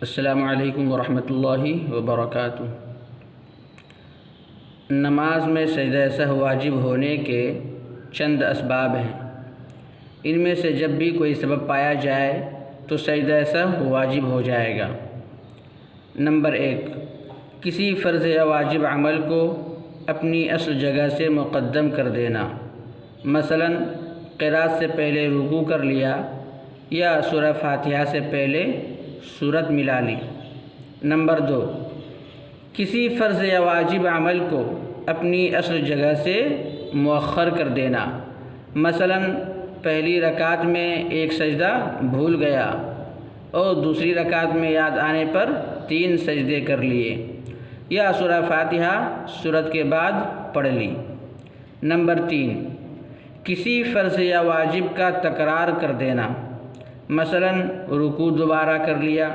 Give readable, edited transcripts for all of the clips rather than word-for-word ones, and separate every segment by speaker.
Speaker 1: السلام علیکم ورحمۃ اللہ وبرکاتہ۔ نماز میں سجدہ سہو واجب ہونے کے چند اسباب ہیں۔ ان میں سے جب بھی کوئی سبب پایا جائے تو سجدہ سہو واجب ہو جائے گا۔ نمبر 1، کسی فرض یا واجب عمل کو اپنی اصل جگہ سے مقدم کر دینا، مثلا قرات سے پہلے رکوع کر لیا یا سورہ فاتحہ سے پہلے سورت ملا لی۔ نمبر 2، کسی فرض یا واجب عمل کو اپنی اصل جگہ سے مؤخر کر دینا، مثلا پہلی رکعت میں ایک سجدہ بھول گیا اور دوسری رکعت میں یاد آنے پر 3 سجدے کر لیے یا سورہ فاتحہ سورت کے بعد پڑھ لی۔ نمبر 3، کسی فرض یا واجب کا تکرار کر دینا، مثلا رکوع دوبارہ کر لیا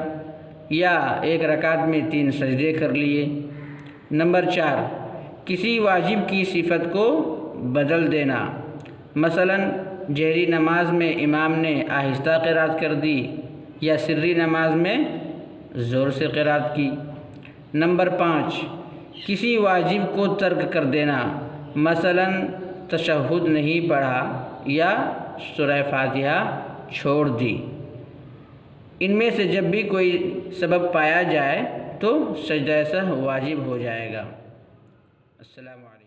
Speaker 1: یا ایک رکعت میں 3 سجدے کر لیے۔ نمبر 4، کسی واجب کی صفت کو بدل دینا، مثلا جہری نماز میں امام نے آہستہ قرات کر دی یا سری نماز میں زور سے قرات کی۔ نمبر 5، کسی واجب کو ترک کر دینا، مثلا تشہد نہیں پڑھا یا سورہ فاتحہ چھوڑ دی۔ ان میں سے جب بھی کوئی سبب پایا جائے تو سجدہ سہو واجب ہو جائے گا۔ السلام علیکم۔